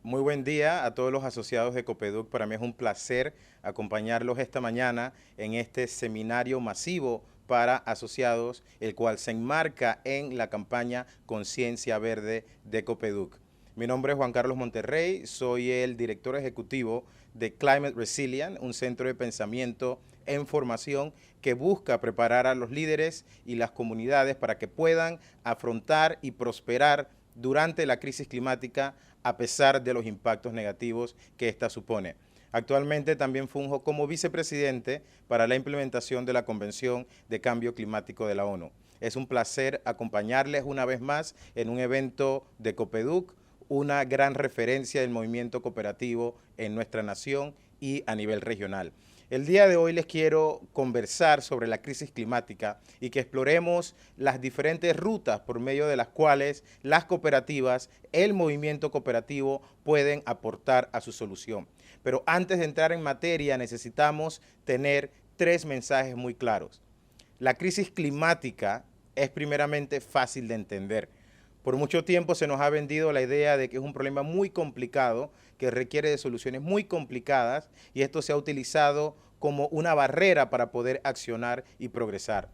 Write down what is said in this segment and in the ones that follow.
Muy buen día a todos los asociados de Copeduc. Para mí es un placer acompañarlos esta mañana en este seminario masivo para asociados, el cual se enmarca en la campaña Conciencia Verde de Copeduc. Mi nombre es Juan Carlos Monterrey, soy el director ejecutivo de Climate Resilient, un centro de pensamiento en formación que busca preparar a los líderes y las comunidades para que puedan afrontar y prosperar durante la crisis climática a pesar de los impactos negativos que ésta supone. Actualmente también funjo como vicepresidente para la implementación de la Convención de Cambio Climático de la ONU. Es un placer acompañarles una vez más en un evento de Copeduc, una gran referencia del movimiento cooperativo en nuestra nación y a nivel regional. El día de hoy les quiero conversar sobre la crisis climática y que exploremos las diferentes rutas por medio de las cuales las cooperativas, el movimiento cooperativo pueden aportar a su solución. Pero antes de entrar en materia necesitamos tener tres mensajes muy claros. La crisis climática es primeramente fácil de entender. Por mucho tiempo se nos ha vendido la idea de que es un problema muy complicado, que requiere de soluciones muy complicadas, y esto se ha utilizado como una barrera para poder accionar y progresar.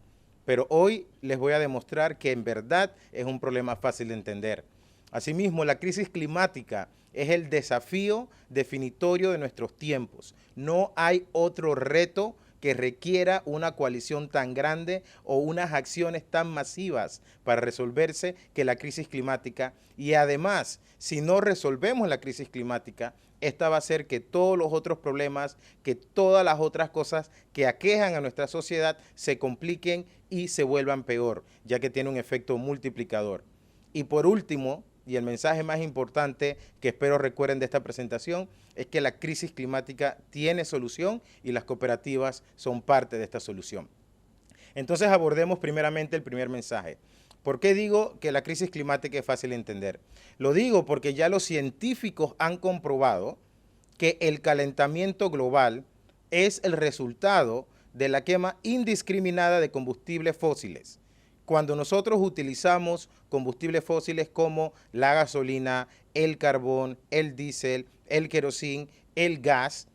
Pero hoy les voy a demostrar que en verdad es un problema fácil de entender. Asimismo, la crisis climática es el desafío definitorio de nuestros tiempos. No hay otro reto que requiera una coalición tan grande o unas acciones tan masivas para resolverse que la crisis climática. Y además, si no resolvemos la crisis climática, esta va a hacer que todos los otros problemas, que todas las otras cosas que aquejan a nuestra sociedad se compliquen y se vuelvan peor, ya que tiene un efecto multiplicador. Y por último, y el mensaje más importante que espero recuerden de esta presentación, es que la crisis climática tiene solución y las cooperativas son parte de esta solución. Entonces abordemos primeramente el primer mensaje. ¿Por qué digo que la crisis climática es fácil de entender? Lo digo porque ya los científicos han comprobado que el calentamiento global es el resultado de la quema indiscriminada de combustibles fósiles. Cuando nosotros utilizamos combustibles fósiles como la gasolina, el carbón, el diésel, el querosín, el gas,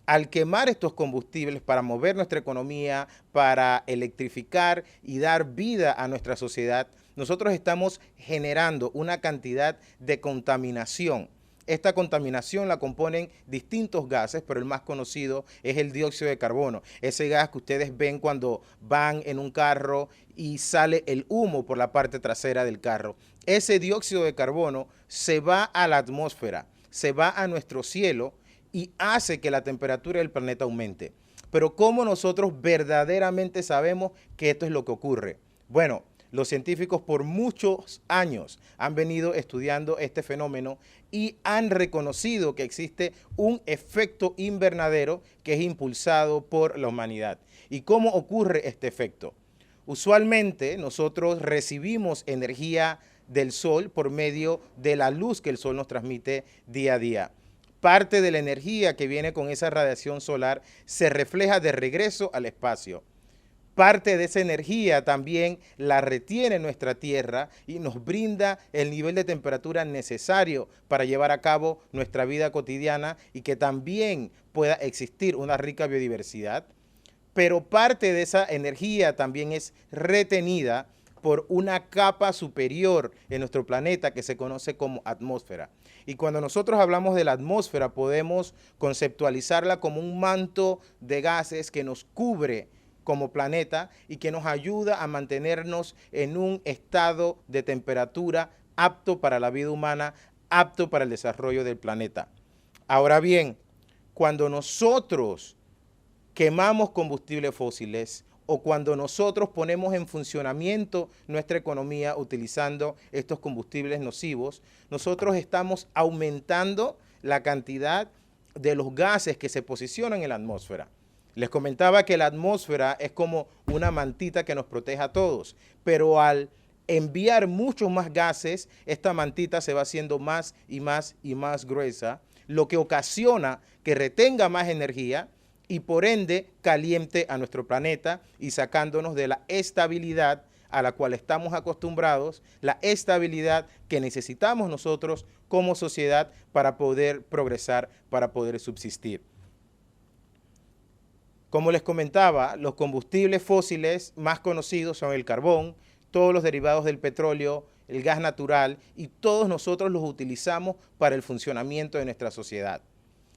al quemar estos combustibles para mover nuestra economía, para electrificar y dar vida a nuestra sociedad, nosotros estamos generando una cantidad de contaminación. Esta contaminación la componen distintos gases, pero el más conocido es el dióxido de carbono. Ese gas que ustedes ven cuando van en un carro y sale el humo por la parte trasera del carro. Ese dióxido de carbono se va a la atmósfera, se va a nuestro cielo y hace que la temperatura del planeta aumente. Pero ¿cómo nosotros verdaderamente sabemos que esto es lo que ocurre? Bueno, los científicos por muchos años han venido estudiando este fenómeno y han reconocido que existe un efecto invernadero que es impulsado por la humanidad. ¿Y cómo ocurre este efecto? Usualmente nosotros recibimos energía del sol por medio de la luz que el sol nos transmite día a día. Parte de la energía que viene con esa radiación solar se refleja de regreso al espacio. Parte de esa energía también la retiene nuestra Tierra y nos brinda el nivel de temperatura necesario para llevar a cabo nuestra vida cotidiana y que también pueda existir una rica biodiversidad. Pero parte de esa energía también es retenida por una capa superior en nuestro planeta que se conoce como atmósfera. Y cuando nosotros hablamos de la atmósfera podemos conceptualizarla como un manto de gases que nos cubre como planeta y que nos ayuda a mantenernos en un estado de temperatura apto para la vida humana, apto para el desarrollo del planeta. Ahora bien, cuando nosotros quemamos combustibles fósiles o cuando nosotros ponemos en funcionamiento nuestra economía utilizando estos combustibles nocivos, nosotros estamos aumentando la cantidad de los gases que se posicionan en la atmósfera. Les comentaba que la atmósfera es como una mantita que nos protege a todos, pero al enviar muchos más gases, esta mantita se va haciendo más y más y más gruesa, lo que ocasiona que retenga más energía y por ende caliente a nuestro planeta y sacándonos de la estabilidad a la cual estamos acostumbrados, la estabilidad que necesitamos nosotros como sociedad para poder progresar, para poder subsistir. Como les comentaba, los combustibles fósiles más conocidos son el carbón, todos los derivados del petróleo, el gas natural, y todos nosotros los utilizamos para el funcionamiento de nuestra sociedad.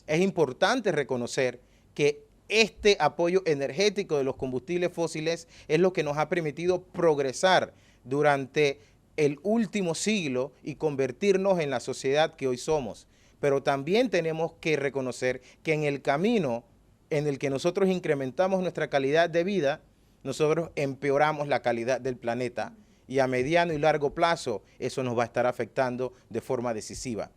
Es importante reconocer que este apoyo energético de los combustibles fósiles es lo que nos ha permitido progresar durante el último siglo y convertirnos en la sociedad que hoy somos. Pero también tenemos que reconocer que en el camino en el que nosotros incrementamos nuestra calidad de vida, nosotros empeoramos la calidad del planeta y a mediano y largo plazo eso nos va a estar afectando de forma decisiva.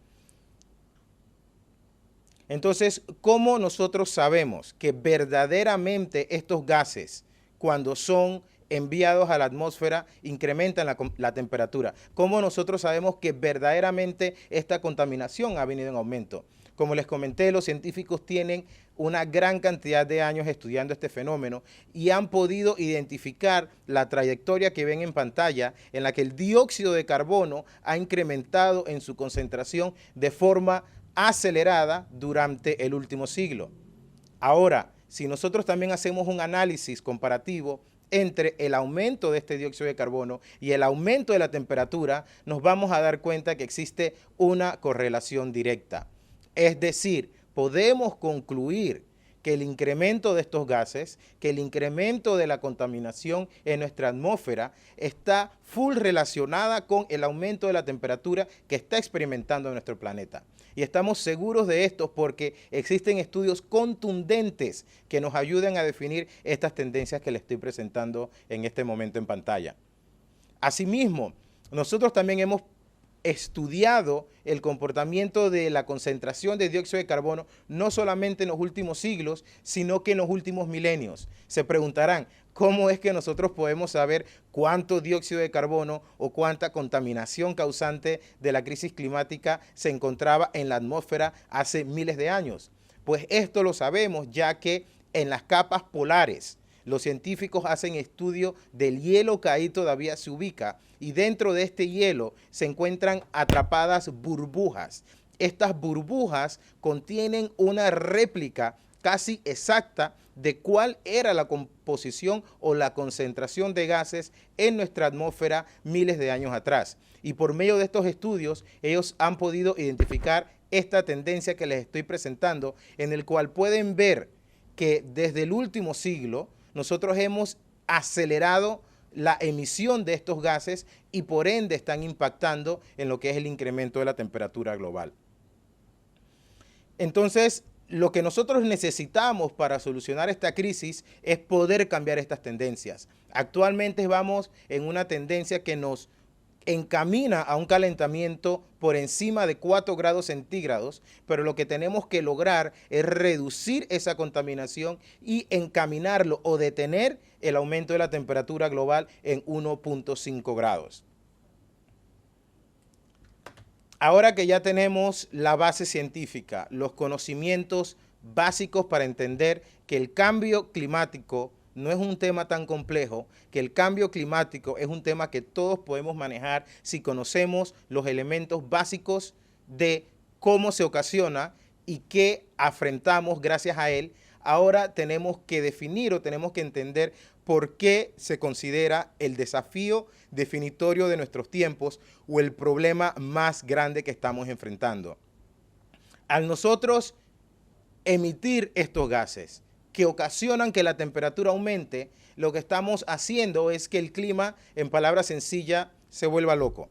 Entonces, ¿cómo nosotros sabemos que verdaderamente estos gases, cuando son enviados a la atmósfera, incrementan la temperatura? ¿Cómo nosotros sabemos que verdaderamente esta contaminación ha venido en aumento? Como les comenté, los científicos tienen una gran cantidad de años estudiando este fenómeno y han podido identificar la trayectoria que ven en pantalla, en la que el dióxido de carbono ha incrementado en su concentración de forma acelerada durante el último siglo. Ahora, si nosotros también hacemos un análisis comparativo entre el aumento de este dióxido de carbono y el aumento de la temperatura, nos vamos a dar cuenta que existe una correlación directa. Es decir, podemos concluir que el incremento de estos gases, que el incremento de la contaminación en nuestra atmósfera está full relacionada con el aumento de la temperatura que está experimentando nuestro planeta. Y estamos seguros de esto porque existen estudios contundentes que nos ayudan a definir estas tendencias que les estoy presentando en este momento en pantalla. Asimismo, nosotros también hemos estudiado el comportamiento de la concentración de dióxido de carbono no solamente en los últimos siglos, sino que en los últimos milenios. Se preguntarán, ¿cómo es que nosotros podemos saber cuánto dióxido de carbono o cuánta contaminación causante de la crisis climática se encontraba en la atmósfera hace miles de años? Pues esto lo sabemos ya que en las capas polares los científicos hacen estudio del hielo que ahí todavía se ubica y dentro de este hielo se encuentran atrapadas burbujas. Estas burbujas contienen una réplica casi exacta de cuál era la composición o la concentración de gases en nuestra atmósfera miles de años atrás. Y por medio de estos estudios, ellos han podido identificar esta tendencia que les estoy presentando, en el cual pueden ver que desde el último siglo, nosotros hemos acelerado la emisión de estos gases y por ende están impactando en lo que es el incremento de la temperatura global. Entonces, lo que nosotros necesitamos para solucionar esta crisis es poder cambiar estas tendencias. Actualmente vamos en una tendencia que nos encamina a un calentamiento por encima de 4 grados centígrados, pero lo que tenemos que lograr es reducir esa contaminación y encaminarlo o detener el aumento de la temperatura global en 1.5 grados. Ahora que ya tenemos la base científica, los conocimientos básicos para entender que el cambio climático no es un tema tan complejo, que el cambio climático es un tema que todos podemos manejar si conocemos los elementos básicos de cómo se ocasiona y qué afrontamos gracias a él. Ahora tenemos que definir o tenemos que entender por qué se considera el desafío definitorio de nuestros tiempos o el problema más grande que estamos enfrentando. Al nosotros emitir estos gases que ocasionan que la temperatura aumente, lo que estamos haciendo es que el clima, en palabras sencillas, se vuelva loco.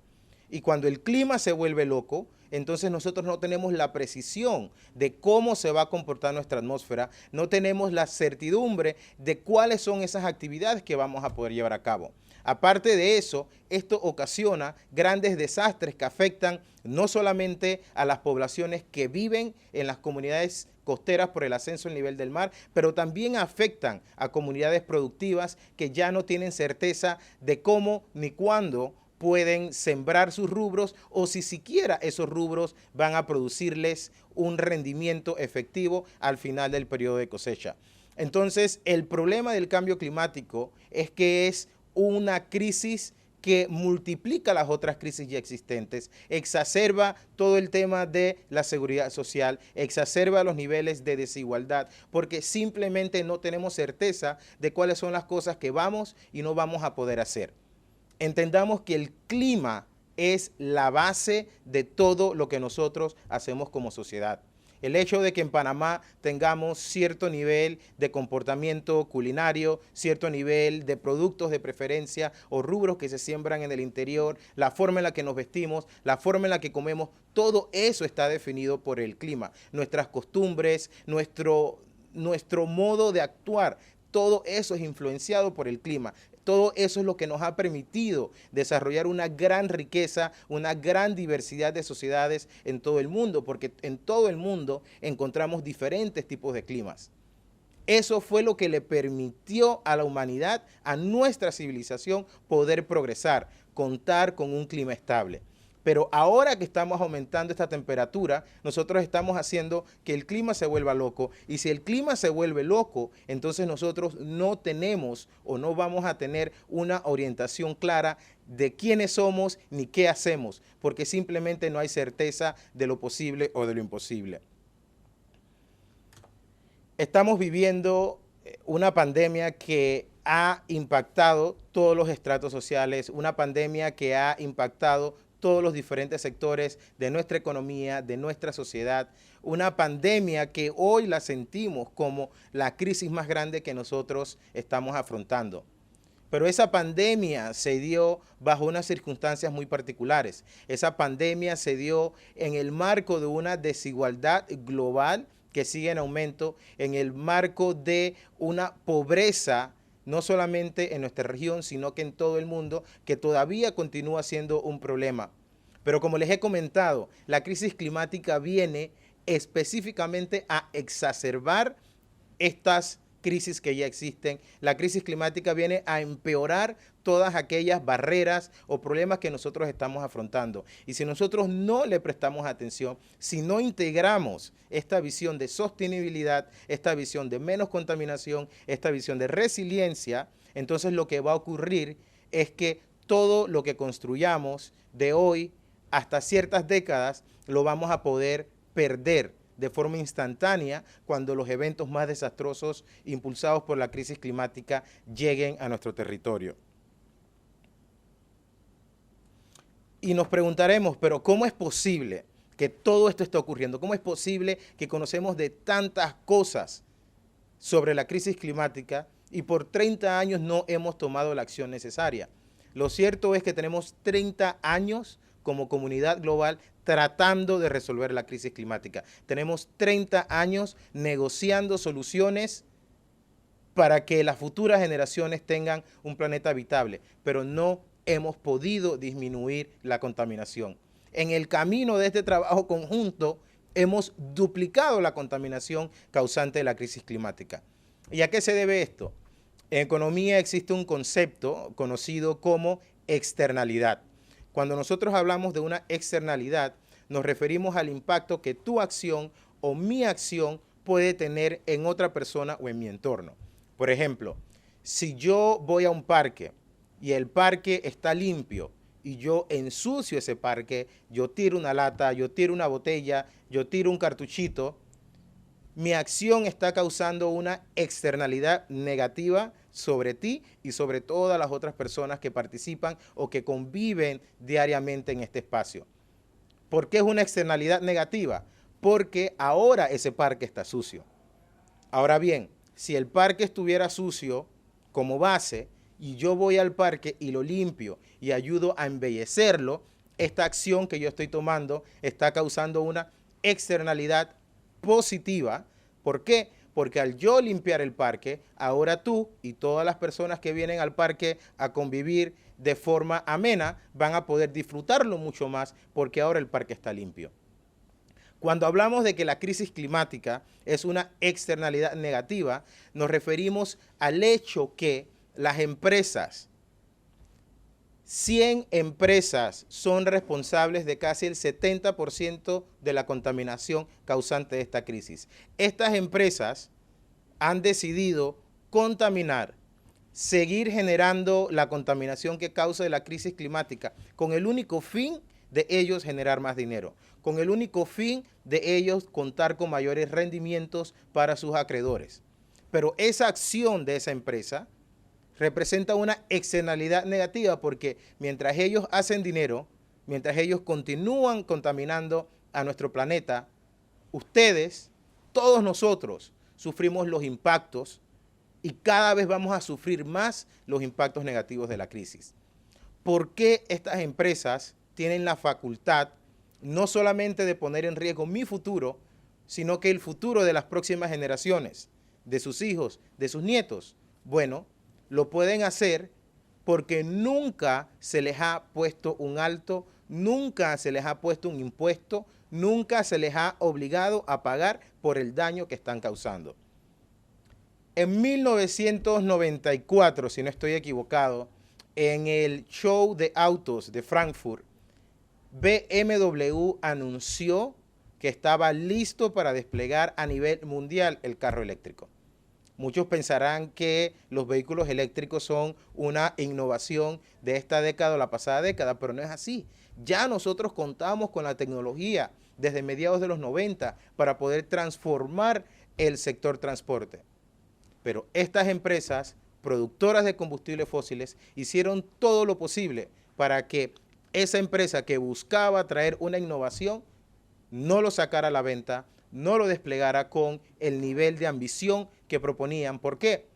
Y cuando el clima se vuelve loco, entonces nosotros no tenemos la precisión de cómo se va a comportar nuestra atmósfera, no tenemos la certidumbre de cuáles son esas actividades que vamos a poder llevar a cabo. Aparte de eso, esto ocasiona grandes desastres que afectan no solamente a las poblaciones que viven en las comunidades costeras por el ascenso del nivel del mar, pero también afectan a comunidades productivas que ya no tienen certeza de cómo ni cuándo pueden sembrar sus rubros o si siquiera esos rubros van a producirles un rendimiento efectivo al final del periodo de cosecha. Entonces, el problema del cambio climático es que es una crisis que multiplica las otras crisis ya existentes, exacerba todo el tema de la seguridad social, exacerba los niveles de desigualdad, porque simplemente no tenemos certeza de cuáles son las cosas que vamos y no vamos a poder hacer. Entendamos que el clima es la base de todo lo que nosotros hacemos como sociedad. El hecho de que en Panamá tengamos cierto nivel de comportamiento culinario, cierto nivel de productos de preferencia o rubros que se siembran en el interior, la forma en la que nos vestimos, la forma en la que comemos, todo eso está definido por el clima. Nuestras costumbres, nuestro modo de actuar, todo eso es influenciado por el clima. Todo eso es lo que nos ha permitido desarrollar una gran riqueza, una gran diversidad de sociedades en todo el mundo, porque en todo el mundo encontramos diferentes tipos de climas. Eso fue lo que le permitió a la humanidad, a nuestra civilización, poder progresar, contar con un clima estable. Pero ahora que estamos aumentando esta temperatura, nosotros estamos haciendo que el clima se vuelva loco. Y si el clima se vuelve loco, entonces nosotros no tenemos o no vamos a tener una orientación clara de quiénes somos ni qué hacemos, porque simplemente no hay certeza de lo posible o de lo imposible. Estamos viviendo una pandemia que ha impactado todos los estratos sociales, una pandemia que ha impactado todos los diferentes sectores de nuestra economía, de nuestra sociedad, una pandemia que hoy la sentimos como la crisis más grande que nosotros estamos afrontando. Pero esa pandemia se dio bajo unas circunstancias muy particulares. Esa pandemia se dio en el marco de una desigualdad global que sigue en aumento, en el marco de una pobreza no solamente en nuestra región, sino que en todo el mundo, que todavía continúa siendo un problema. Pero como les he comentado, la crisis climática viene específicamente a exacerbar estas crisis que ya existen. La crisis climática viene a empeorar todas aquellas barreras o problemas que nosotros estamos afrontando. Y si nosotros no le prestamos atención, si no integramos esta visión de sostenibilidad, esta visión de menos contaminación, esta visión de resiliencia, entonces lo que va a ocurrir es que todo lo que construyamos de hoy hasta ciertas décadas lo vamos a poder perder de forma instantánea cuando los eventos más desastrosos impulsados por la crisis climática lleguen a nuestro territorio. Y nos preguntaremos, pero ¿cómo es posible que todo esto esté ocurriendo? ¿Cómo es posible que conocemos de tantas cosas sobre la crisis climática y por 30 años no hemos tomado la acción necesaria? Lo cierto es que tenemos 30 años como comunidad global tratando de resolver la crisis climática. Tenemos 30 años negociando soluciones para que las futuras generaciones tengan un planeta habitable, pero no hemos podido disminuir la contaminación. En el camino de este trabajo conjunto hemos duplicado la contaminación causante de la crisis climática. ¿Y a qué se debe esto? En economía existe un concepto conocido como externalidad. Cuando nosotros hablamos de una externalidad, nos referimos al impacto que tu acción o mi acción puede tener en otra persona o en mi entorno. Por ejemplo, si yo voy a un parque y el parque está limpio y yo ensucio ese parque, yo tiro una lata, yo tiro una botella, yo tiro un cartuchito, mi acción está causando una externalidad negativa sobre ti y sobre todas las otras personas que participan o que conviven diariamente en este espacio. ¿Por qué es una externalidad negativa? Porque ahora ese parque está sucio. Ahora bien, si el parque estuviera sucio como base y yo voy al parque y lo limpio y ayudo a embellecerlo, esta acción que yo estoy tomando está causando una externalidad positiva. ¿Por qué? Porque al yo limpiar el parque, ahora tú y todas las personas que vienen al parque a convivir de forma amena van a poder disfrutarlo mucho más porque ahora el parque está limpio. Cuando hablamos de que la crisis climática es una externalidad negativa, nos referimos al hecho que las empresas, 100 empresas son responsables de casi el 70% de la contaminación causante de esta crisis. Estas empresas han decidido contaminar seguir generando la contaminación que causa la crisis climática, con el único fin de ellos generar más dinero, con el único fin de ellos contar con mayores rendimientos para sus acreedores. Pero esa acción de esa empresa representa una externalidad negativa porque mientras ellos hacen dinero, mientras ellos continúan contaminando a nuestro planeta, ustedes, todos nosotros, sufrimos los impactos y cada vez vamos a sufrir más los impactos negativos de la crisis. ¿Por qué estas empresas tienen la facultad no solamente de poner en riesgo mi futuro, sino que el futuro de las próximas generaciones, de sus hijos, de sus nietos? Bueno, lo pueden hacer porque nunca se les ha puesto un alto, nunca se les ha puesto un impuesto, nunca se les ha obligado a pagar por el daño que están causando. En 1994, si no estoy equivocado, en el show de autos de Frankfurt, BMW anunció que estaba listo para desplegar a nivel mundial el carro eléctrico. Muchos pensarán que los vehículos eléctricos son una innovación de esta década o la pasada década, pero no es así. Ya nosotros contamos con la tecnología desde mediados de los 90 para poder transformar el sector transporte. Pero estas empresas productoras de combustibles fósiles hicieron todo lo posible para que esa empresa que buscaba traer una innovación no lo sacara a la venta, no lo desplegara con el nivel de ambición que proponían. ¿Por qué?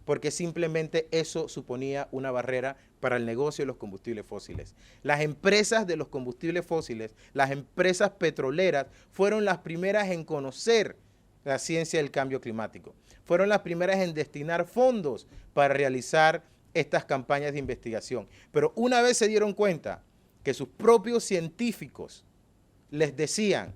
Porque simplemente eso suponía una barrera para el negocio de los combustibles fósiles. Las empresas de los combustibles fósiles, las empresas petroleras, fueron las primeras en conocer la ciencia del cambio climático. Fueron las primeras en destinar fondos para realizar estas campañas de investigación. Pero una vez se dieron cuenta que sus propios científicos les decían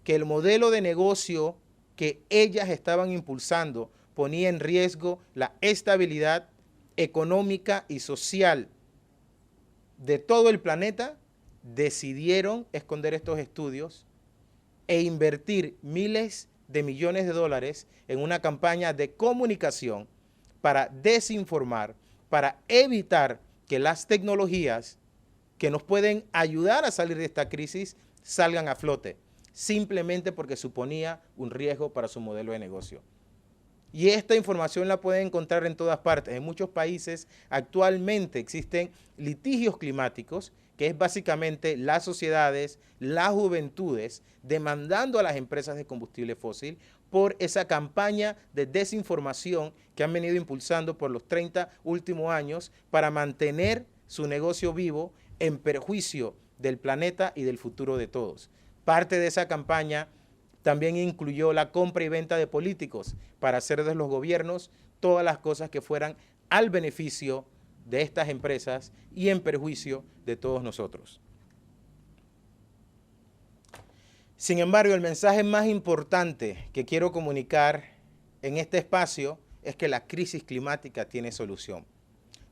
que el modelo de negocio que ellas estaban impulsando ponía en riesgo la estabilidad económica y social de todo el planeta, decidieron esconder estos estudios e invertir miles de millones de dólares en una campaña de comunicación para desinformar, para evitar que las tecnologías que nos pueden ayudar a salir de esta crisis salgan a flote, simplemente porque suponía un riesgo para su modelo de negocio. Y esta información la pueden encontrar en todas partes. En muchos países actualmente existen litigios climáticos, que es básicamente las sociedades, las juventudes, demandando a las empresas de combustible fósil por esa campaña de desinformación que han venido impulsando por los 30 últimos años para mantener su negocio vivo en perjuicio del planeta y del futuro de todos. Parte de esa campaña también incluyó la compra y venta de políticos para hacer de los gobiernos todas las cosas que fueran al beneficio de estas empresas y en perjuicio de todos nosotros. Sin embargo, el mensaje más importante que quiero comunicar en este espacio es que la crisis climática tiene solución.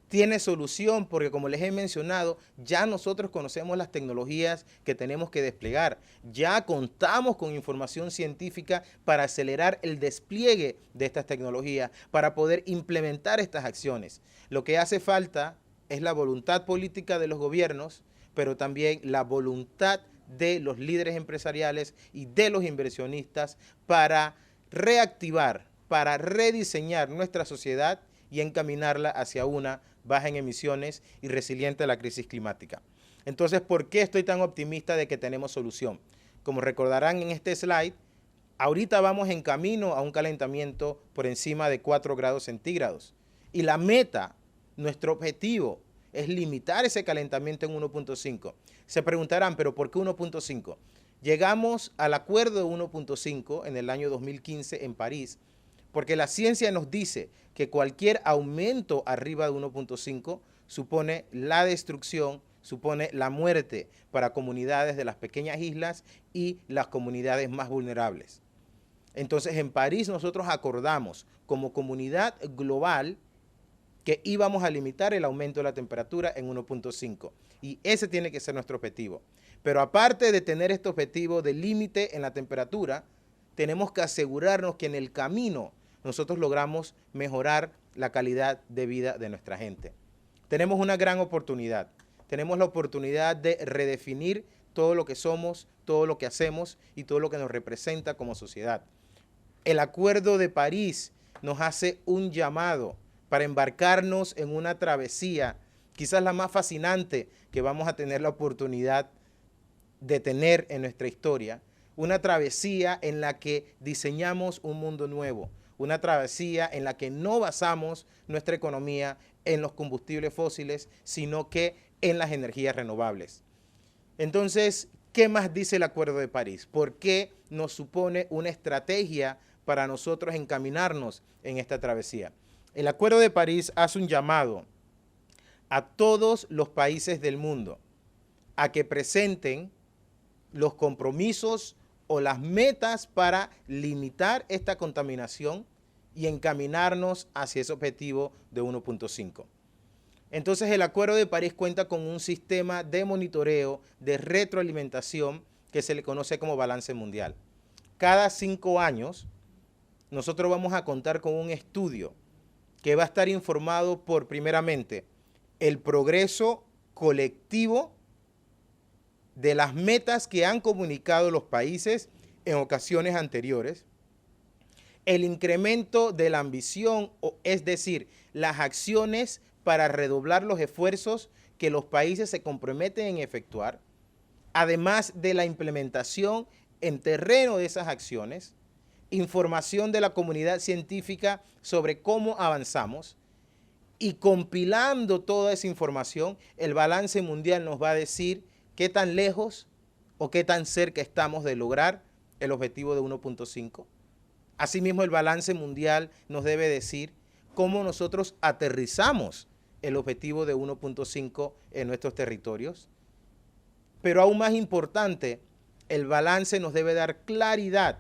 Tiene solución porque, como les he mencionado, ya nosotros conocemos las tecnologías que tenemos que desplegar. Ya contamos con información científica para acelerar el despliegue de estas tecnologías, para poder implementar estas acciones. Lo que hace falta es la voluntad política de los gobiernos, pero también la voluntad de los líderes empresariales y de los inversionistas para reactivar, para rediseñar nuestra sociedad y encaminarla hacia una baja en emisiones y resiliente a la crisis climática. Entonces, ¿por qué estoy tan optimista de que tenemos solución? Como recordarán en este slide, ahorita vamos en camino a un calentamiento por encima de 4 grados centígrados. Y la meta, nuestro objetivo, es limitar ese calentamiento en 1.5. Se preguntarán, ¿pero por qué 1.5? Llegamos al acuerdo de 1.5 en el año 2015 en París, porque la ciencia nos dice que cualquier aumento arriba de 1.5 supone la destrucción, supone la muerte para comunidades de las pequeñas islas y las comunidades más vulnerables. Entonces, en París nosotros acordamos como comunidad global que íbamos a limitar el aumento de la temperatura en 1.5 y ese tiene que ser nuestro objetivo. Pero aparte de tener este objetivo de límite en la temperatura, tenemos que asegurarnos que en el camino nosotros logramos mejorar la calidad de vida de nuestra gente. Tenemos una gran oportunidad. Tenemos la oportunidad de redefinir todo lo que somos, todo lo que hacemos y todo lo que nos representa como sociedad. El Acuerdo de París nos hace un llamado para embarcarnos en una travesía, quizás la más fascinante que vamos a tener la oportunidad de tener en nuestra historia, una travesía en la que diseñamos un mundo nuevo, una travesía en la que no basamos nuestra economía en los combustibles fósiles, sino que en las energías renovables. Entonces, ¿qué más dice el Acuerdo de París? ¿Por qué nos supone una estrategia para nosotros encaminarnos en esta travesía? El Acuerdo de París hace un llamado a todos los países del mundo a que presenten los compromisos o las metas para limitar esta contaminación y encaminarnos hacia ese objetivo de 1.5. Entonces el Acuerdo de París cuenta con un sistema de monitoreo, de retroalimentación que se le conoce como balance mundial. Cada 5 años nosotros vamos a contar con un estudio que va a estar informado por, primeramente, el progreso colectivo de las metas que han comunicado los países en ocasiones anteriores, el incremento de la ambición, es decir, las acciones para redoblar los esfuerzos que los países se comprometen en efectuar, además de la implementación en terreno de esas acciones, información de la comunidad científica sobre cómo avanzamos, y compilando toda esa información, el balance mundial nos va a decir qué tan lejos o qué tan cerca estamos de lograr el objetivo de 1.5. Asimismo, el balance mundial nos debe decir cómo nosotros aterrizamos el objetivo de 1.5 en nuestros territorios. Pero aún más importante, el balance nos debe dar claridad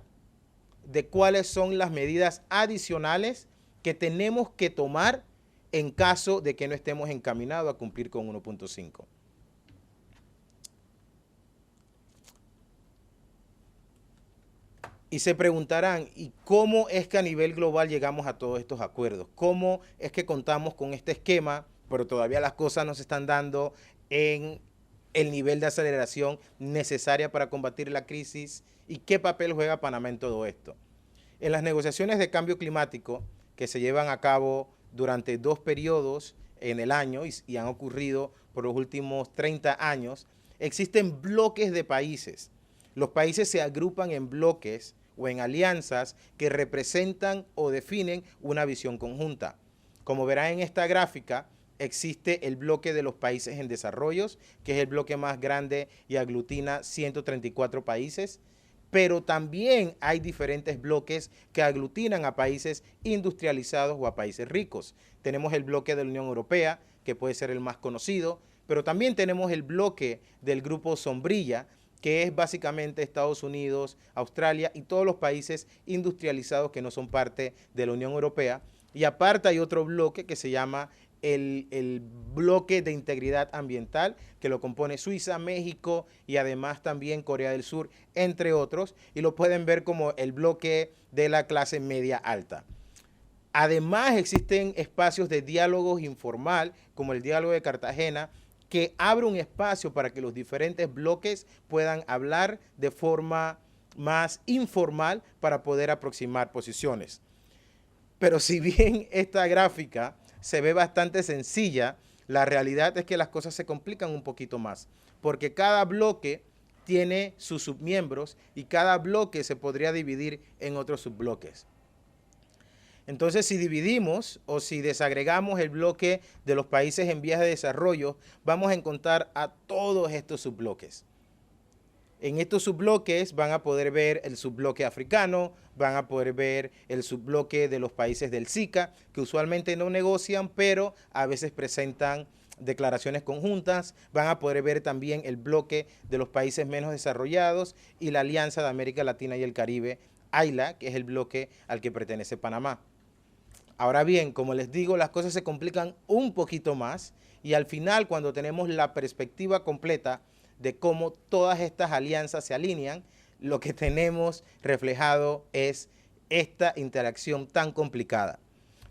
de cuáles son las medidas adicionales que tenemos que tomar en caso de que no estemos encaminados a cumplir con 1.5. Y se preguntarán, ¿y cómo es que a nivel global llegamos a todos estos acuerdos? ¿Cómo es que contamos con este esquema, pero todavía las cosas no se están dando en el nivel de aceleración necesaria para combatir la crisis? ¿Y qué papel juega Panamá en todo esto? En las negociaciones de cambio climático que se llevan a cabo durante 2 periodos en el año y han ocurrido por los últimos 30 años, existen bloques de países. Los países se agrupan en bloques o en alianzas que representan o definen una visión conjunta. Como verán en esta gráfica, existe el bloque de los países en desarrollo, que es el bloque más grande y aglutina 134 países, pero también hay diferentes bloques que aglutinan a países industrializados o a países ricos. Tenemos el bloque de la Unión Europea, que puede ser el más conocido, pero también tenemos el bloque del Grupo Sombrilla, que es básicamente Estados Unidos, Australia y todos los países industrializados que no son parte de la Unión Europea. Y aparte hay otro bloque que se llama el bloque de integridad ambiental, que lo compone Suiza, México y además también Corea del Sur, entre otros, y lo pueden ver como el bloque de la clase media alta. Además existen espacios de diálogos informal, como el diálogo de Cartagena, que abre un espacio para que los diferentes bloques puedan hablar de forma más informal para poder aproximar posiciones. Pero si bien esta gráfica se ve bastante sencilla, la realidad es que las cosas se complican un poquito más, porque cada bloque tiene sus submiembros y cada bloque se podría dividir en otros subbloques. Entonces, si dividimos o si desagregamos el bloque de los países en vías de desarrollo, vamos a encontrar a todos estos subbloques. En estos subbloques van a poder ver el subbloque africano, van a poder ver el subbloque de los países del SICA, que usualmente no negocian, pero a veces presentan declaraciones conjuntas. Van a poder ver también el bloque de los países menos desarrollados y la Alianza de América Latina y el Caribe, AILA, que es el bloque al que pertenece Panamá. Ahora bien, como les digo, las cosas se complican un poquito más y al final, cuando tenemos la perspectiva completa de cómo todas estas alianzas se alinean, lo que tenemos reflejado es esta interacción tan complicada.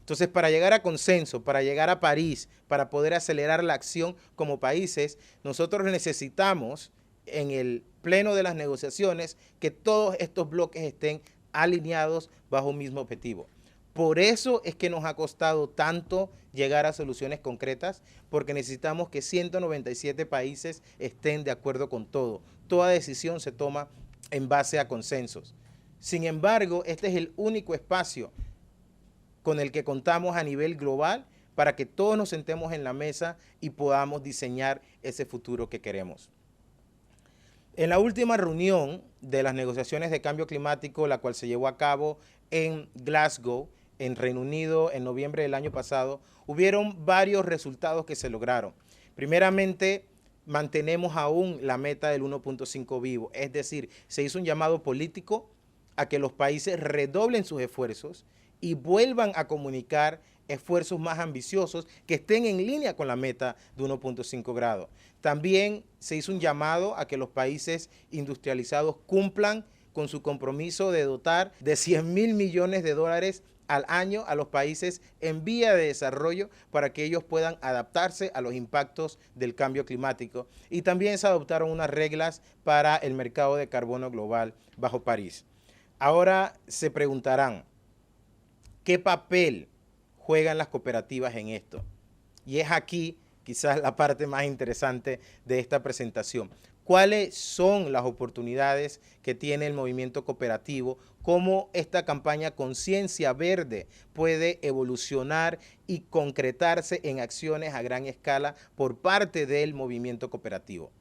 Entonces, para llegar a consenso, para llegar a París, para poder acelerar la acción como países, nosotros necesitamos en el pleno de las negociaciones que todos estos bloques estén alineados bajo un mismo objetivo. Por eso es que nos ha costado tanto llegar a soluciones concretas, porque necesitamos que 197 países estén de acuerdo con todo. Toda decisión se toma en base a consensos. Sin embargo, este es el único espacio con el que contamos a nivel global para que todos nos sentemos en la mesa y podamos diseñar ese futuro que queremos. En la última reunión de las negociaciones de cambio climático, la cual se llevó a cabo en Glasgow, en Reino Unido, en noviembre del año pasado, hubieron varios resultados que se lograron. Primeramente, mantenemos aún la meta del 1.5 vivo, es decir, se hizo un llamado político a que los países redoblen sus esfuerzos y vuelvan a comunicar esfuerzos más ambiciosos que estén en línea con la meta de 1.5 grados. También se hizo un llamado a que los países industrializados cumplan con su compromiso de dotar de 100.000 millones de dólares al año a los países en vía de desarrollo para que ellos puedan adaptarse a los impactos del cambio climático. Y también se adoptaron unas reglas para el mercado de carbono global bajo París. Ahora se preguntarán, ¿qué papel juegan las cooperativas en esto? Y es aquí quizás la parte más interesante de esta presentación. ¿Cuáles son las oportunidades que tiene el movimiento cooperativo? ¿Cómo esta campaña Conciencia Verde puede evolucionar y concretarse en acciones a gran escala por parte del movimiento cooperativo?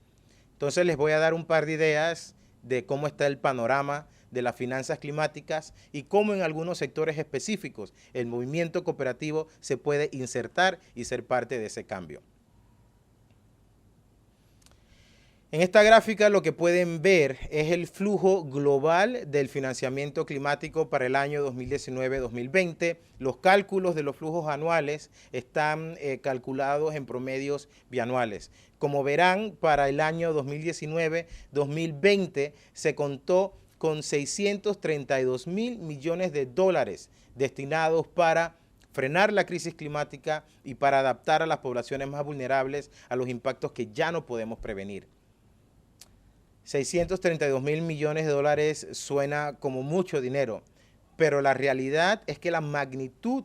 Entonces les voy a dar un par de ideas de cómo está el panorama de las finanzas climáticas y cómo en algunos sectores específicos el movimiento cooperativo se puede insertar y ser parte de ese cambio. En esta gráfica lo que pueden ver es el flujo global del financiamiento climático para el año 2019-2020. Los cálculos de los flujos anuales están calculados en promedios bianuales. Como verán, para el año 2019-2020 se contó con 632.000 millones de dólares destinados para frenar la crisis climática y para adaptar a las poblaciones más vulnerables a los impactos que ya no podemos prevenir. 632.000 millones de dólares suena como mucho dinero, pero la realidad es que la magnitud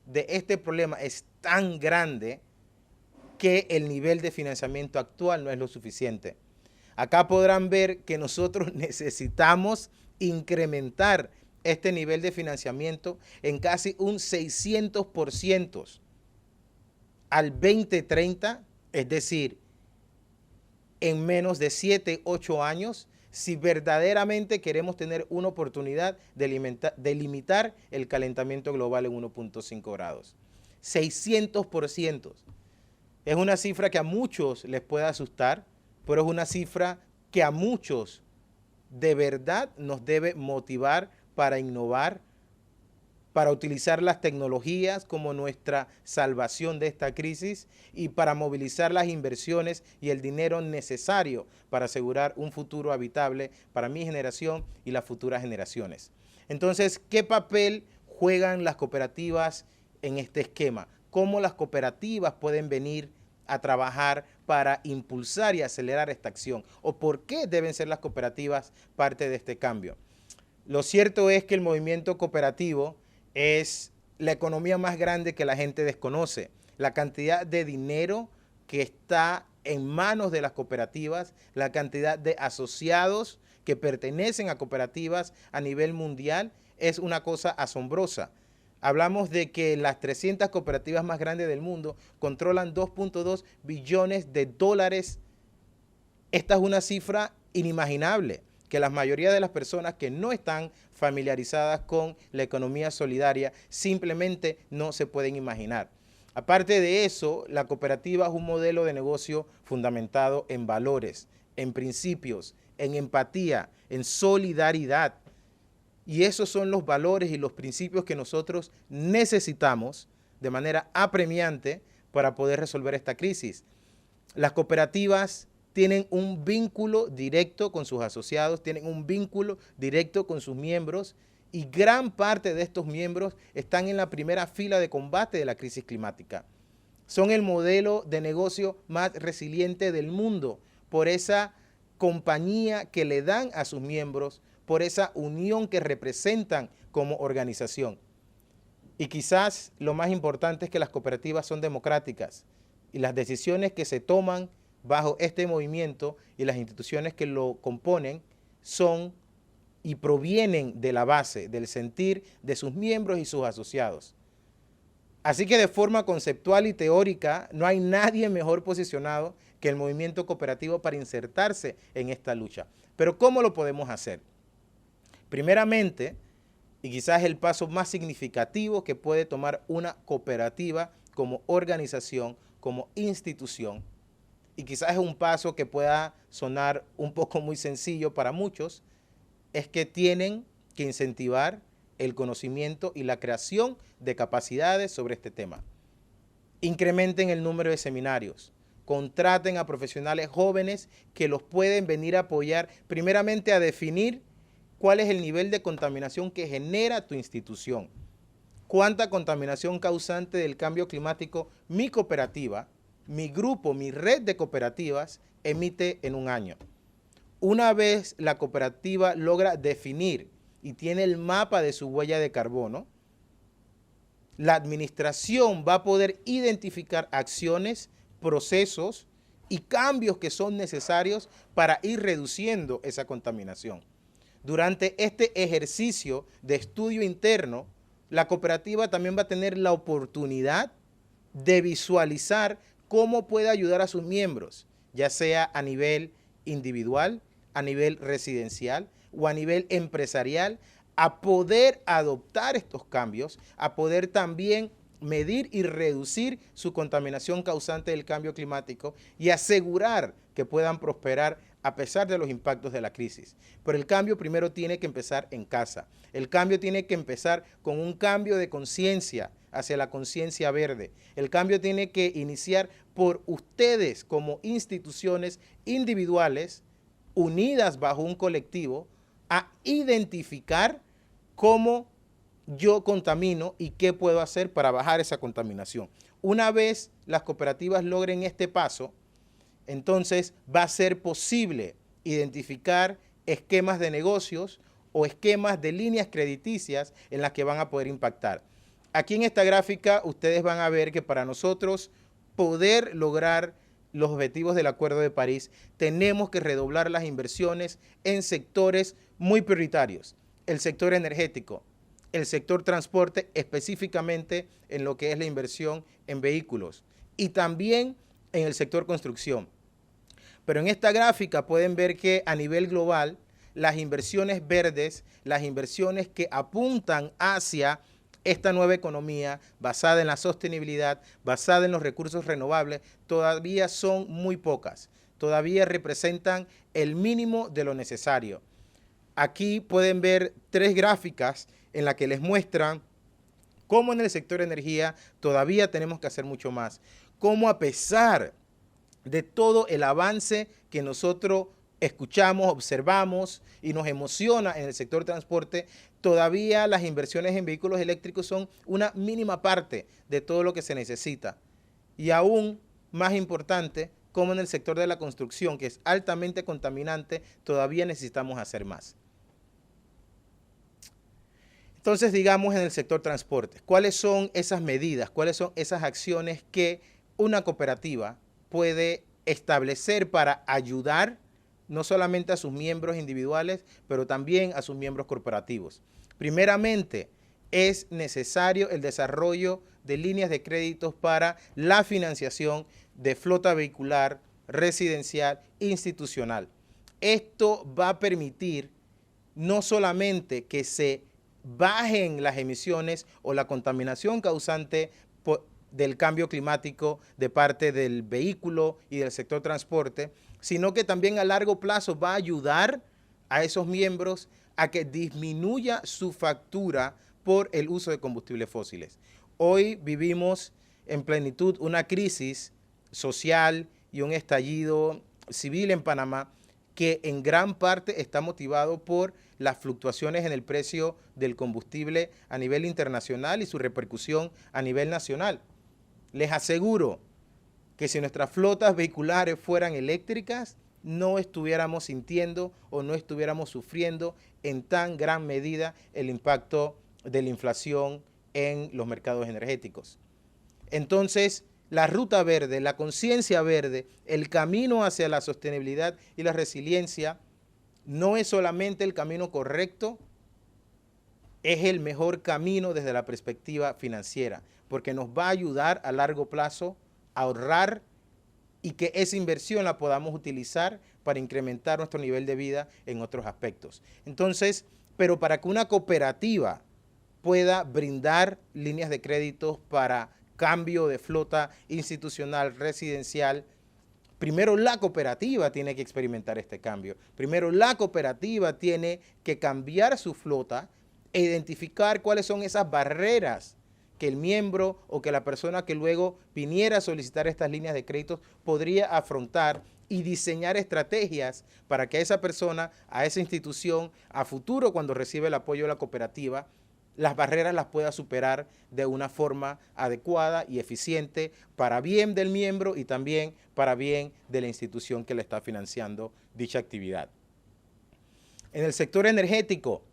de este problema es tan grande que el nivel de financiamiento actual no es lo suficiente. Acá podrán ver que nosotros necesitamos incrementar este nivel de financiamiento en casi un 600% al 2030, es decir, en menos de 7, 8 años, si verdaderamente queremos tener una oportunidad de limitar el calentamiento global en 1.5 grados. 600%. Es una cifra que a muchos les puede asustar, pero es una cifra que a muchos de verdad nos debe motivar para innovar, para utilizar las tecnologías como nuestra salvación de esta crisis y para movilizar las inversiones y el dinero necesario para asegurar un futuro habitable para mi generación y las futuras generaciones. Entonces, ¿qué papel juegan las cooperativas en este esquema? ¿Cómo las cooperativas pueden venir a trabajar para impulsar y acelerar esta acción? ¿O por qué deben ser las cooperativas parte de este cambio? Lo cierto es que el movimiento cooperativo es la economía más grande que la gente desconoce. La cantidad de dinero que está en manos de las cooperativas, la cantidad de asociados que pertenecen a cooperativas a nivel mundial es una cosa asombrosa. Hablamos de que las 300 cooperativas más grandes del mundo controlan 2.2 billones de dólares. Esta es una cifra inimaginable, que la mayoría de las personas que no están familiarizadas con la economía solidaria simplemente no se pueden imaginar. Aparte de eso, la cooperativa es un modelo de negocio fundamentado en valores, en principios, en empatía, en solidaridad. Y esos son los valores y los principios que nosotros necesitamos de manera apremiante para poder resolver esta crisis. Las cooperativas tienen un vínculo directo con sus asociados, tienen un vínculo directo con sus miembros y gran parte de estos miembros están en la primera fila de combate de la crisis climática. Son el modelo de negocio más resiliente del mundo por esa compañía que le dan a sus miembros, por esa unión que representan como organización. Y quizás lo más importante es que las cooperativas son democráticas y las decisiones que se toman bajo este movimiento y las instituciones que lo componen son y provienen de la base, del sentir de sus miembros y sus asociados. Así que de forma conceptual y teórica no hay nadie mejor posicionado que el movimiento cooperativo para insertarse en esta lucha. Pero ¿cómo lo podemos hacer? Primeramente, y quizás el paso más significativo que puede tomar una cooperativa como organización, como institución, y quizás es un paso que pueda sonar un poco muy sencillo para muchos, es que tienen que incentivar el conocimiento y la creación de capacidades sobre este tema. Incrementen el número de seminarios, contraten a profesionales jóvenes que los pueden venir a apoyar, primeramente a definir cuál es el nivel de contaminación que genera tu institución, cuánta contaminación causante del cambio climático mi cooperativa, mi grupo, mi red de cooperativas emite en un año. Una vez la cooperativa logra definir y tiene el mapa de su huella de carbono, la administración va a poder identificar acciones, procesos y cambios que son necesarios para ir reduciendo esa contaminación. Durante este ejercicio de estudio interno, la cooperativa también va a tener la oportunidad de visualizar cómo puede ayudar a sus miembros, ya sea a nivel individual, a nivel residencial o a nivel empresarial, a poder adoptar estos cambios, a poder también medir y reducir su contaminación causante del cambio climático y asegurar que puedan prosperar a pesar de los impactos de la crisis. Pero el cambio primero tiene que empezar en casa. El cambio tiene que empezar con un cambio de conciencia hacia la conciencia verde. El cambio tiene que iniciar por ustedes como instituciones individuales unidas bajo un colectivo a identificar cómo yo contamino y qué puedo hacer para bajar esa contaminación. Una vez las cooperativas logren este paso, entonces va a ser posible identificar esquemas de negocios o esquemas de líneas crediticias en las que van a poder impactar. Aquí en esta gráfica ustedes van a ver que para nosotros poder lograr los objetivos del Acuerdo de París, tenemos que redoblar las inversiones en sectores muy prioritarios. El sector energético, el sector transporte, específicamente en lo que es la inversión en vehículos, y también en el sector construcción. Pero en esta gráfica pueden ver que a nivel global, las inversiones verdes, las inversiones que apuntan hacia esta nueva economía basada en la sostenibilidad, basada en los recursos renovables, todavía son muy pocas. Todavía representan el mínimo de lo necesario. Aquí pueden ver 3 gráficas en las que les muestran cómo en el sector energía todavía tenemos que hacer mucho más. Cómo a pesar de todo el avance que nosotros escuchamos, observamos y nos emociona en el sector transporte, todavía las inversiones en vehículos eléctricos son una mínima parte de todo lo que se necesita. Y aún más importante, como en el sector de la construcción, que es altamente contaminante, todavía necesitamos hacer más. Entonces, digamos en el sector transporte, ¿cuáles son esas medidas, cuáles son esas acciones que una cooperativa puede establecer para ayudar no solamente a sus miembros individuales, pero también a sus miembros corporativos? Primeramente, es necesario el desarrollo de líneas de créditos para la financiación de flota vehicular, residencial, institucional. Esto va a permitir no solamente que se bajen las emisiones o la contaminación causante del cambio climático de parte del vehículo y del sector transporte, sino que también a largo plazo va a ayudar a esos miembros a que disminuya su factura por el uso de combustibles fósiles. Hoy vivimos en plenitud una crisis social y un estallido civil en Panamá que en gran parte está motivado por las fluctuaciones en el precio del combustible a nivel internacional y su repercusión a nivel nacional. Les aseguro que si nuestras flotas vehiculares fueran eléctricas, no estuviéramos sintiendo o no estuviéramos sufriendo en tan gran medida el impacto de la inflación en los mercados energéticos. Entonces, la ruta verde, la conciencia verde, el camino hacia la sostenibilidad y la resiliencia no es solamente el camino correcto, es el mejor camino desde la perspectiva financiera, porque nos va a ayudar a largo plazo a ahorrar y que esa inversión la podamos utilizar para incrementar nuestro nivel de vida en otros aspectos. Entonces, pero para que una cooperativa pueda brindar líneas de créditos para cambio de flota institucional, residencial, primero la cooperativa tiene que experimentar este cambio. Primero la cooperativa tiene que cambiar su flota e identificar cuáles son esas barreras que el miembro o que la persona que luego viniera a solicitar estas líneas de créditos podría afrontar y diseñar estrategias para que esa persona, a esa institución, a futuro cuando recibe el apoyo de la cooperativa, las barreras las pueda superar de una forma adecuada y eficiente para bien del miembro y también para bien de la institución que le está financiando dicha actividad. En el sector energético,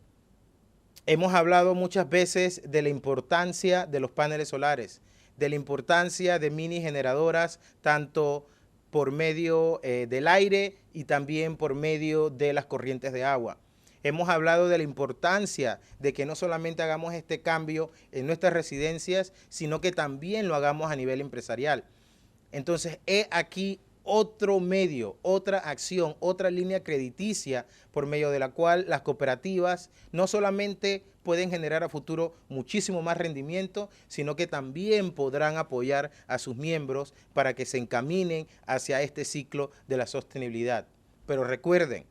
hemos hablado muchas veces de la importancia de los paneles solares, de la importancia de mini generadoras, tanto por medio del aire y también por medio de las corrientes de agua. Hemos hablado de la importancia de que no solamente hagamos este cambio en nuestras residencias, sino que también lo hagamos a nivel empresarial. Entonces, he aquí otro medio, otra acción, otra línea crediticia por medio de la cual las cooperativas no solamente pueden generar a futuro muchísimo más rendimiento, sino que también podrán apoyar a sus miembros para que se encaminen hacia este ciclo de la sostenibilidad. Pero recuerden,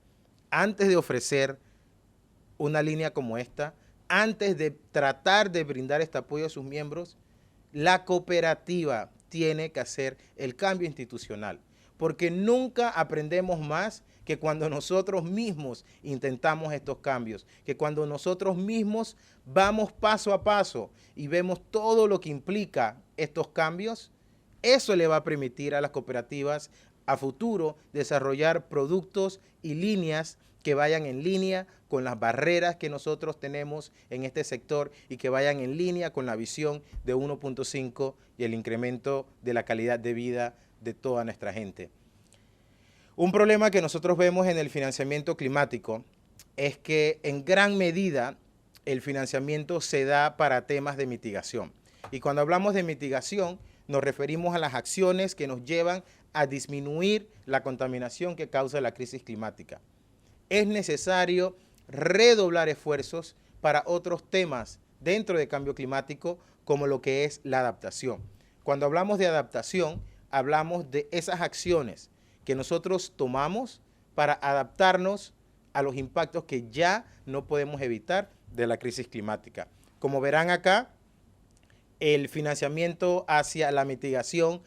antes de ofrecer una línea como esta, antes de tratar de brindar este apoyo a sus miembros, la cooperativa tiene que hacer el cambio institucional, porque nunca aprendemos más que cuando nosotros mismos intentamos estos cambios, que cuando nosotros mismos vamos paso a paso y vemos todo lo que implica estos cambios. Eso le va a permitir a las cooperativas a futuro desarrollar productos y líneas que vayan en línea con las barreras que nosotros tenemos en este sector y que vayan en línea con la visión de 1.5 y el incremento de la calidad de vida de toda nuestra gente. Un problema que nosotros vemos en el financiamiento climático es que en gran medida el financiamiento se da para temas de mitigación. Y cuando hablamos de mitigación, nos referimos a las acciones que nos llevan a disminuir la contaminación que causa la crisis climática. Es necesario redoblar esfuerzos para otros temas dentro del cambio climático, como lo que es la adaptación. Cuando hablamos de adaptación, hablamos de esas acciones que nosotros tomamos para adaptarnos a los impactos que ya no podemos evitar de la crisis climática. Como verán acá, el financiamiento hacia la mitigación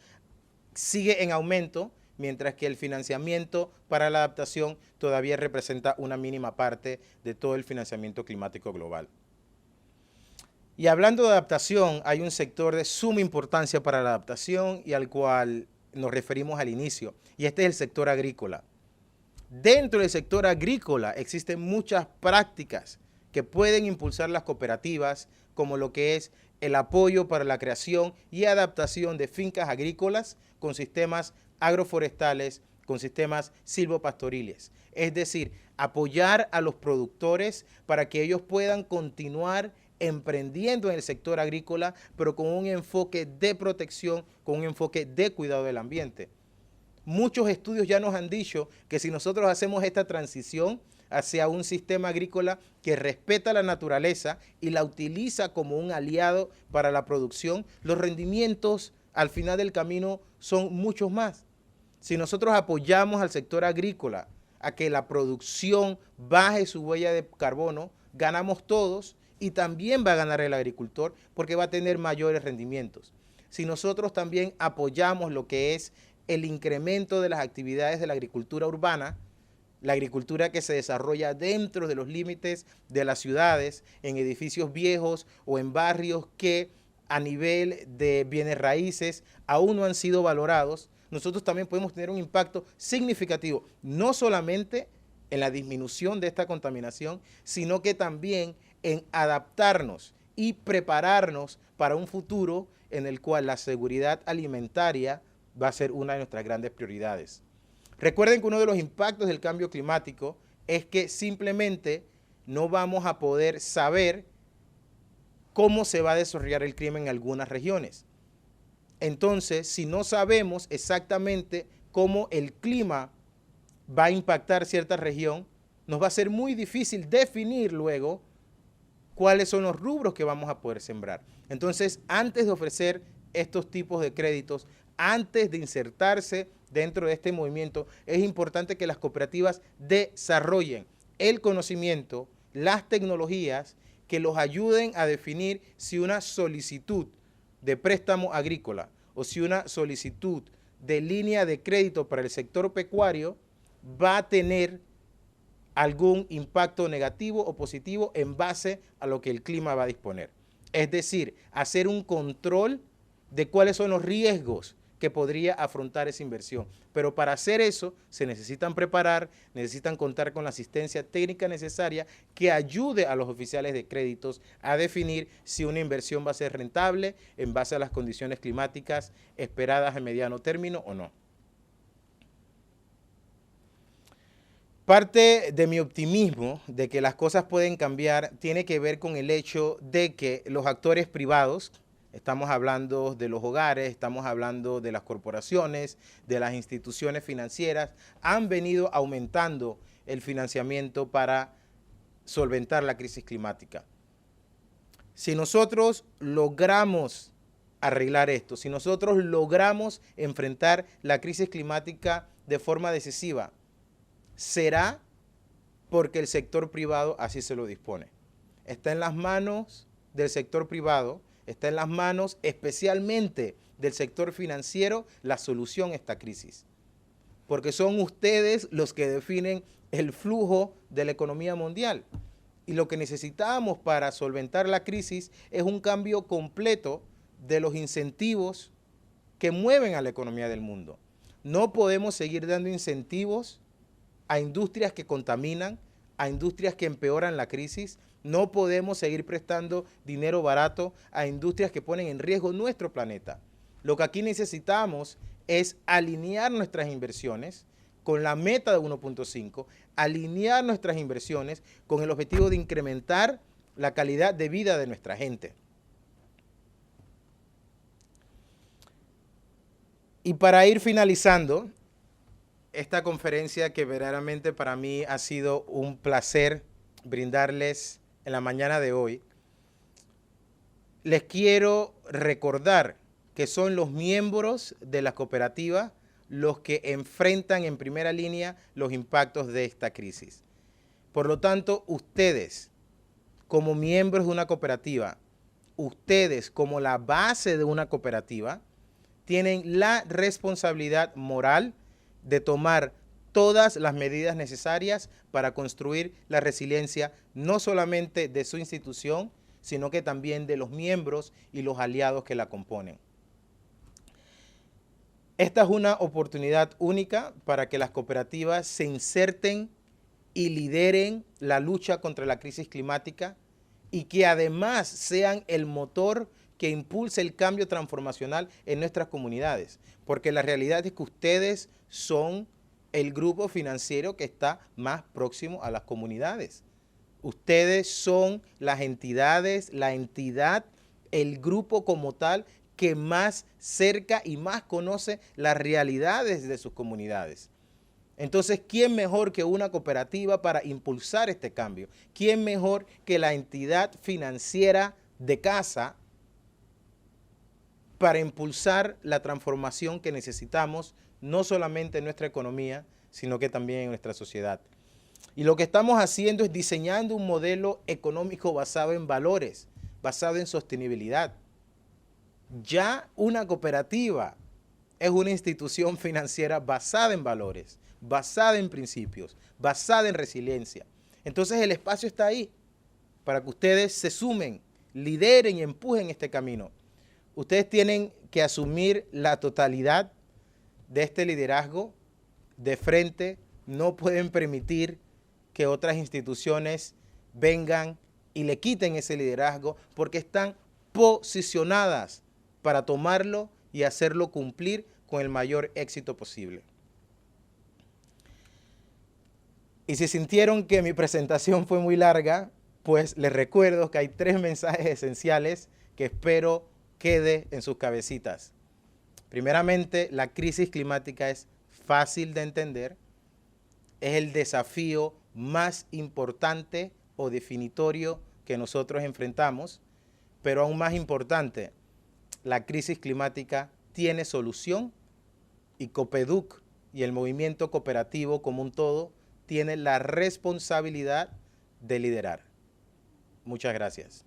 sigue en aumento, mientras que el financiamiento para la adaptación todavía representa una mínima parte de todo el financiamiento climático global. Y hablando de adaptación, hay un sector de suma importancia para la adaptación y al cual nos referimos al inicio, y este es el sector agrícola. Dentro del sector agrícola existen muchas prácticas que pueden impulsar las cooperativas, como lo que es el apoyo para la creación y adaptación de fincas agrícolas con sistemas agroforestales, con sistemas silvopastoriles. Es decir, apoyar a los productores para que ellos puedan continuar emprendiendo en el sector agrícola, pero con un enfoque de protección, con un enfoque de cuidado del ambiente. Muchos estudios ya nos han dicho que si nosotros hacemos esta transición hacia un sistema agrícola que respeta la naturaleza y la utiliza como un aliado para la producción, los rendimientos al final del camino son muchos más. Si nosotros apoyamos al sector agrícola a que la producción baje su huella de carbono, ganamos todos y también va a ganar el agricultor porque va a tener mayores rendimientos. Si nosotros también apoyamos lo que es el incremento de las actividades de la agricultura urbana, la agricultura que se desarrolla dentro de los límites de las ciudades, en edificios viejos o en barrios que a nivel de bienes raíces aún no han sido valorados, nosotros también podemos tener un impacto significativo, no solamente en la disminución de esta contaminación, sino que también en adaptarnos y prepararnos para un futuro en el cual la seguridad alimentaria va a ser una de nuestras grandes prioridades. Recuerden que uno de los impactos del cambio climático es que simplemente no vamos a poder saber cómo se va a desarrollar el crimen en algunas regiones. Entonces, si no sabemos exactamente cómo el clima va a impactar cierta región, nos va a ser muy difícil definir luego cuáles son los rubros que vamos a poder sembrar. Entonces, antes de ofrecer estos tipos de créditos, antes de insertarse dentro de este movimiento, es importante que las cooperativas desarrollen el conocimiento, las tecnologías que los ayuden a definir si una solicitud de préstamo agrícola o si una solicitud de línea de crédito para el sector pecuario va a tener algún impacto negativo o positivo en base a lo que el clima va a disponer. Es decir, hacer un control de cuáles son los riesgos que podría afrontar esa inversión. Pero para hacer eso se necesitan preparar, necesitan contar con la asistencia técnica necesaria que ayude a los oficiales de créditos a definir si una inversión va a ser rentable en base a las condiciones climáticas esperadas a mediano término o no. Parte de mi optimismo de que las cosas pueden cambiar tiene que ver con el hecho de que los actores privados, estamos hablando de los hogares, estamos hablando de las corporaciones, de las instituciones financieras, han venido aumentando el financiamiento para solventar la crisis climática. Si nosotros logramos arreglar esto, si nosotros logramos enfrentar la crisis climática de forma decisiva, será porque el sector privado así se lo dispone. Está en las manos del sector privado, está en las manos especialmente del sector financiero la solución a esta crisis. Porque son ustedes los que definen el flujo de la economía mundial. Y lo que necesitamos para solventar la crisis es un cambio completo de los incentivos que mueven a la economía del mundo. No podemos seguir dando incentivos a industrias que contaminan, a industrias que empeoran la crisis. No podemos seguir prestando dinero barato a industrias que ponen en riesgo nuestro planeta. Lo que aquí necesitamos es alinear nuestras inversiones con la meta de 1.5, alinear nuestras inversiones con el objetivo de incrementar la calidad de vida de nuestra gente. Y para ir finalizando esta conferencia, que verdaderamente para mí ha sido un placer brindarles en la mañana de hoy, les quiero recordar que son los miembros de la cooperativa los que enfrentan en primera línea los impactos de esta crisis. Por lo tanto, ustedes, como miembros de una cooperativa, ustedes como la base de una cooperativa, tienen la responsabilidad moral de tomar todas las medidas necesarias para construir la resiliencia no solamente de su institución, sino que también de los miembros y los aliados que la componen. Esta es una oportunidad única para que las cooperativas se inserten y lideren la lucha contra la crisis climática y que además sean el motor que impulse el cambio transformacional en nuestras comunidades. Porque la realidad es que ustedes son el grupo financiero que está más próximo a las comunidades. Ustedes son las entidades, la entidad, el grupo como tal que más cerca y más conoce las realidades de sus comunidades. Entonces, ¿quién mejor que una cooperativa para impulsar este cambio? ¿Quién mejor que la entidad financiera de casa para impulsar la transformación que necesitamos, no solamente en nuestra economía, sino que también en nuestra sociedad? Y lo que estamos haciendo es diseñando un modelo económico basado en valores, basado en sostenibilidad. Ya una cooperativa es una institución financiera basada en valores, basada en principios, basada en resiliencia. Entonces el espacio está ahí para que ustedes se sumen, lideren y empujen este camino. Ustedes tienen que asumir la totalidad de este liderazgo de frente. No pueden permitir que otras instituciones vengan y le quiten ese liderazgo, porque están posicionadas para tomarlo y hacerlo cumplir con el mayor éxito posible. Y si sintieron que mi presentación fue muy larga, pues les recuerdo que hay 3 mensajes esenciales que espero quede en sus cabecitas. Primeramente, la crisis climática es fácil de entender, es el desafío más importante o definitorio que nosotros enfrentamos, pero aún más importante, la crisis climática tiene solución y Copeduc y el movimiento cooperativo como un todo tiene la responsabilidad de liderar. Muchas gracias.